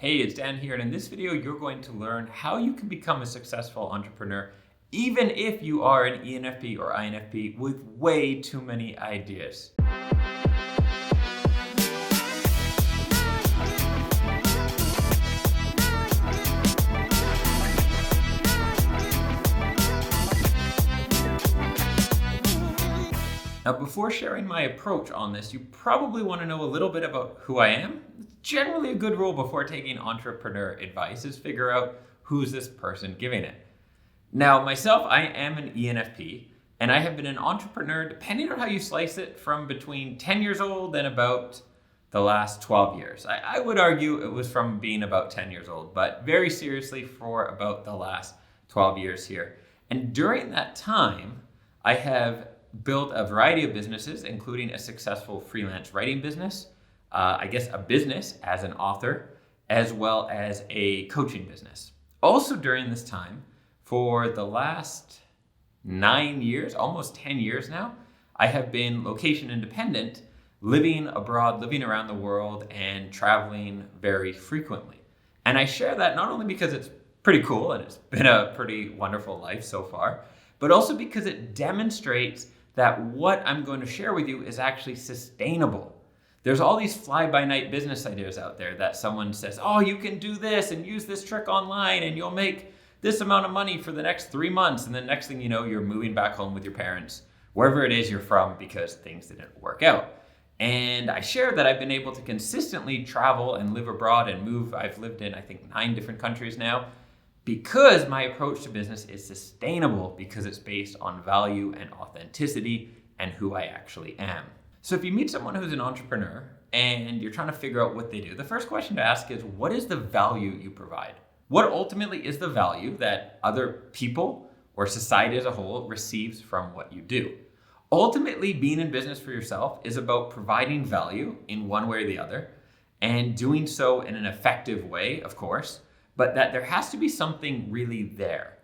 Hey, it's Dan here, and in this video, you're going to learn how you can become a successful entrepreneur, even if you are an ENFP or INFP with way too many ideas. Now, before sharing my approach on this, you probably want to know a little bit about who I am. Generally, a good rule before taking entrepreneur advice is figure out who's this person giving it. Now, myself, I am an ENFP, and I have been an entrepreneur, depending on how you slice it, from between 10 years old and about the last 12 years. I would argue it was from being about 10 years old, but very seriously for about the last 12 years here. And during that time, I have built a variety of businesses, including a successful freelance writing business, a business as an author, as well as a coaching business. Also during this time, for the last 9 years, almost 10 years now, I have been location independent, living abroad, living around the world, and traveling very frequently. And I share that not only because it's pretty cool and it's been a pretty wonderful life so far, but also because it demonstrates that what I'm going to share with you is actually sustainable. There's all these fly-by-night business ideas out there that someone says, oh, you can do this and use this trick online and you'll make this amount of money for the next 3 months. And then next thing you know, you're moving back home with your parents, wherever it is you're from, because things didn't work out. And I share that I've been able to consistently travel and live abroad and move. I've lived in, 9 different countries now, because my approach to business is sustainable, because it's based on value and authenticity and who I actually am. So if you meet someone who's an entrepreneur and you're trying to figure out what they do, the first question to ask is, what is the value you provide? What ultimately is the value that other people or society as a whole receives from what you do? Ultimately, being in business for yourself is about providing value in one way or the other, and doing so in an effective way, of course, but that there has to be something really there.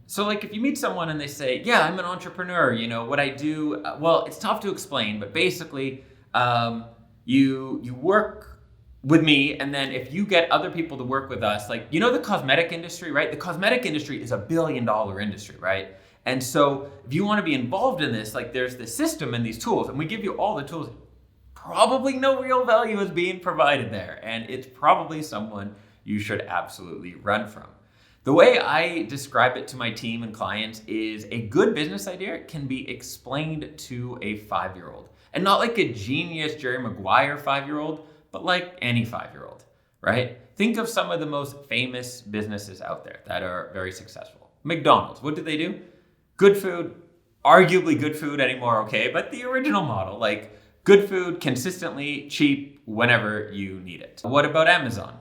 So like if you meet someone and they say, yeah, I'm an entrepreneur, what I do, well, it's tough to explain, but basically you work with me, and then if you get other people to work with us, the cosmetic industry, right? The cosmetic industry is $1 billion industry, right? And so if you want to be involved in this, there's this system and these tools, and we give you all the tools, probably no real value is being provided there. And it's probably someone you should absolutely run from. The way I describe it to my team and clients is a good business idea can be explained to a 5-year-old. And not like a genius Jerry Maguire 5-year-old, but like any 5-year-old, right? Think of some of the most famous businesses out there that are very successful. McDonald's, what do? Good food, arguably good food anymore, okay? But the original model, good food, consistently, cheap, whenever you need it. What about Amazon?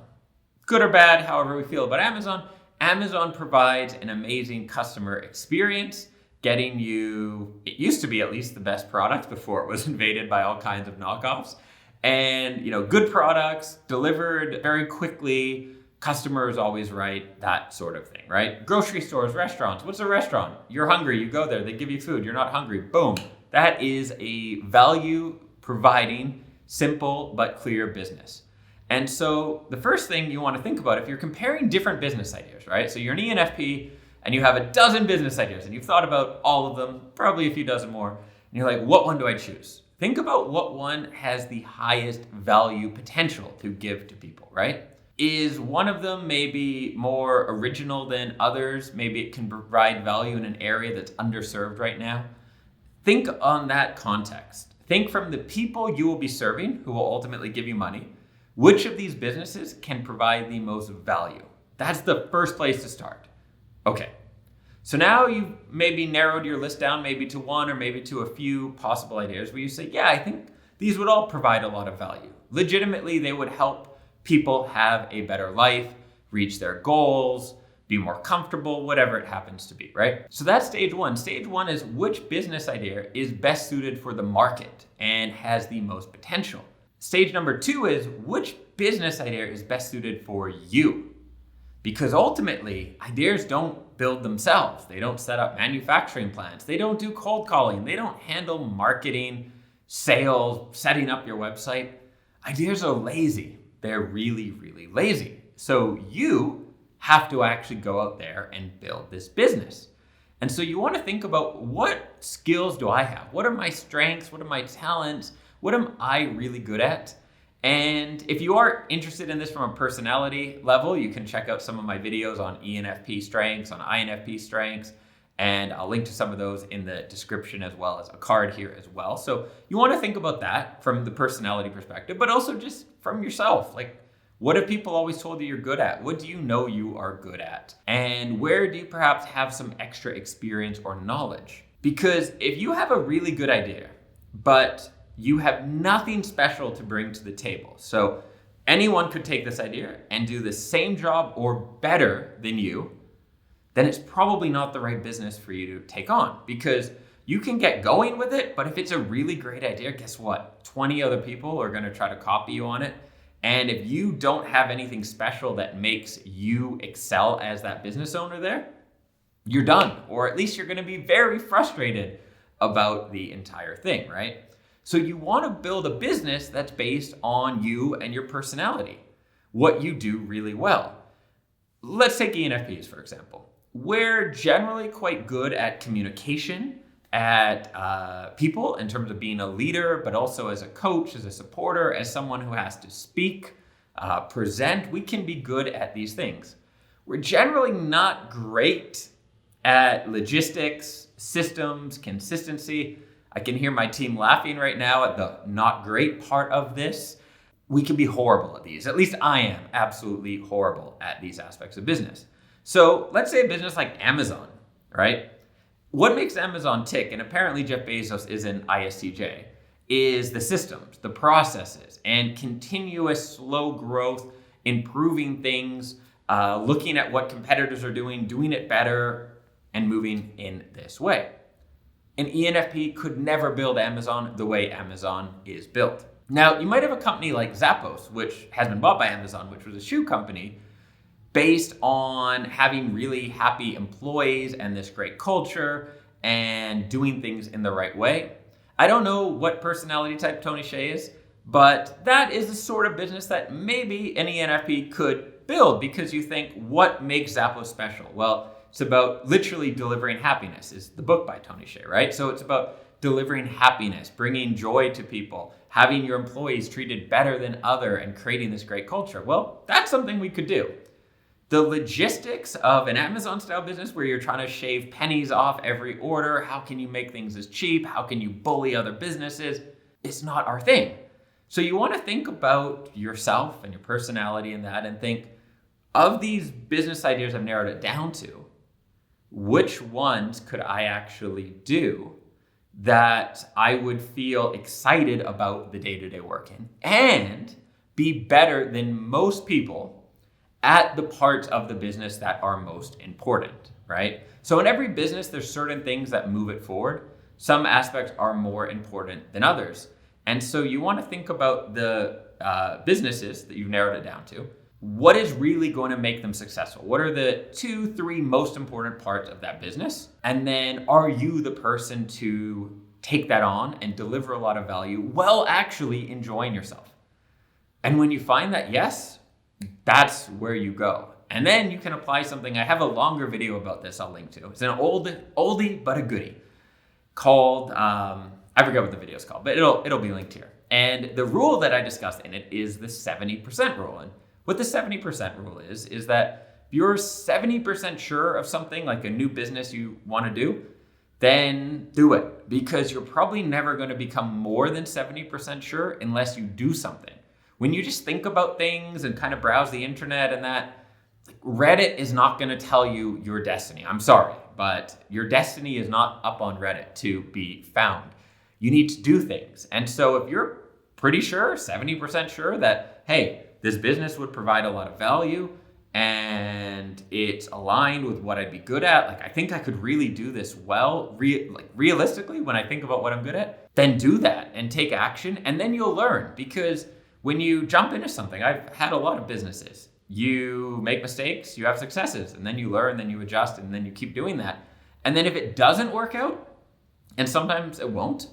Good or bad, however we feel about Amazon. Amazon provides an amazing customer experience, getting you, it used to be at least the best product before it was invaded by all kinds of knockoffs. And, good products delivered very quickly, customer is always right, that sort of thing, right? Grocery stores, restaurants. What's a restaurant? You're hungry, you go there, they give you food, you're not hungry, boom. That is a value providing, simple but clear business. And so the first thing you want to think about, if you're comparing different business ideas, right? So you're an ENFP and you have a dozen business ideas and you've thought about all of them, probably a few dozen more, and you're like, what one do I choose? Think about what one has the highest value potential to give to people, right? Is one of them maybe more original than others? Maybe it can provide value in an area that's underserved right now. Think on that context. Think from the people you will be serving who will ultimately give you money. Which of these businesses can provide the most value? That's the first place to start. Okay, so now you've maybe narrowed your list down maybe to one or maybe to a few possible ideas where you say, yeah, I think these would all provide a lot of value. Legitimately, they would help people have a better life, reach their goals, be more comfortable, whatever it happens to be, right? So that's stage one. Stage one is which business idea is best suited for the market and has the most potential. Stage number 2 is which business idea is best suited for you? Because ultimately, ideas don't build themselves. They don't set up manufacturing plants. They don't do cold calling. They don't handle marketing, sales, setting up your website. Ideas are lazy. They're really, really lazy. So you have to actually go out there and build this business. And so you want to think about, what skills do I have? What are my strengths? What are my talents? What am I really good at? And if you are interested in this from a personality level, you can check out some of my videos on ENFP strengths, on INFP strengths, and I'll link to some of those in the description as well as a card here as well. So you want to think about that from the personality perspective, but also just from yourself. Like, what have people always told you you're good at? What do you know you are good at? And where do you perhaps have some extra experience or knowledge? Because if you have a really good idea, but you have nothing special to bring to the table, so anyone could take this idea and do the same job or better than you, then it's probably not the right business for you to take on, because you can get going with it, but if it's a really great idea, guess what? 20 other people are going to try to copy you on it. And if you don't have anything special that makes you excel as that business owner there, you're done. Or at least you're going to be very frustrated about the entire thing, right? So you want to build a business that's based on you and your personality, what you do really well. Let's take ENFPs, for example. We're generally quite good at communication, at people in terms of being a leader, but also as a coach, as a supporter, as someone who has to speak, present. We can be good at these things. We're generally not great at logistics, systems, consistency. I can hear my team laughing right now at the not great part of this. We can be horrible at these. At least I am absolutely horrible at these aspects of business. So let's say a business like Amazon, right? What makes Amazon tick, and apparently Jeff Bezos is an ISTJ, is the systems, the processes, and continuous slow growth, improving things, looking at what competitors are doing it better, and moving in this way. An ENFP could never build Amazon the way Amazon is built. Now, you might have a company like Zappos, which has been bought by Amazon, which was a shoe company, based on having really happy employees and this great culture and doing things in the right way. I don't know what personality type Tony Hsieh is, but that is the sort of business that maybe an ENFP could build, because you think, what makes Zappos special? Well, it's about literally delivering happiness, is the book by Tony Hsieh, right? So it's about delivering happiness, bringing joy to people, having your employees treated better than other, and creating this great culture. Well, that's something we could do. The logistics of an Amazon style business where you're trying to shave pennies off every order, how can you make things as cheap? How can you bully other businesses? It's not our thing. So you want to think about yourself and your personality in that, and think, of these business ideas I've narrowed it down to, which ones could I actually do that I would feel excited about the day-to-day work in, and be better than most people at the parts of the business that are most important, right? So in every business, there's certain things that move it forward. Some aspects are more important than others. And so you want to think about the businesses that you've narrowed it down to. What is really going to make them successful? What are the 2-3 most important parts of that business? And then, are you the person to take that on and deliver a lot of value while actually enjoying yourself? And when you find that yes, that's where you go. And then you can apply something. I have a longer video about this I'll link to. It's an oldie but a goodie called, I forget what the video is called, but it'll be linked here. And the rule that I discussed in it is the 70% rule. And what the 70% rule is that if you're 70% sure of something, like a new business you want to do, then do it. Because you're probably never going to become more than 70% sure unless you do something. When you just think about things and kind of browse the internet and that, like, Reddit is not going to tell you your destiny. I'm sorry, but your destiny is not up on Reddit to be found. You need to do things. And so if you're pretty sure, 70% sure that, hey, this business would provide a lot of value and it's aligned with what I'd be good at, like, I think I could really do this well, realistically, when I think about what I'm good at, then do that and take action, and then you'll learn. Because when you jump into something, I've had a lot of businesses. You make mistakes, you have successes, and then you learn, then you adjust, and then you keep doing that. And then if it doesn't work out, and sometimes it won't,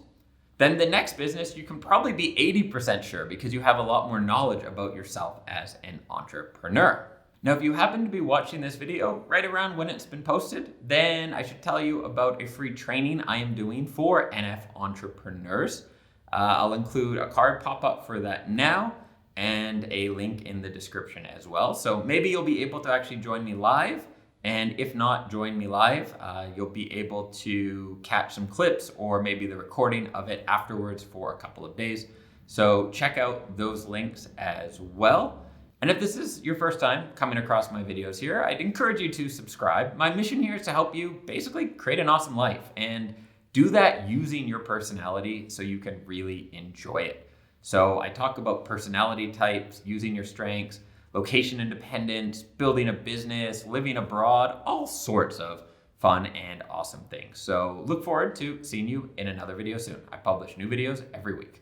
then the next business you can probably be 80% sure, because you have a lot more knowledge about yourself as an entrepreneur. Now, if you happen to be watching this video right around when it's been posted, then I should tell you about a free training I am doing for NF entrepreneurs. I'll include a card pop-up for that now and a link in the description as well. So maybe you'll be able to actually join me live. And if not, join me live. You'll be able to catch some clips or maybe the recording of it afterwards for a couple of days. So check out those links as well. And if this is your first time coming across my videos here, I'd encourage you to subscribe. My mission here is to help you basically create an awesome life and do that using your personality so you can really enjoy it. So I talk about personality types, using your strengths, location independence, building a business, living abroad, all sorts of fun and awesome things. So look forward to seeing you in another video soon. I publish new videos every week.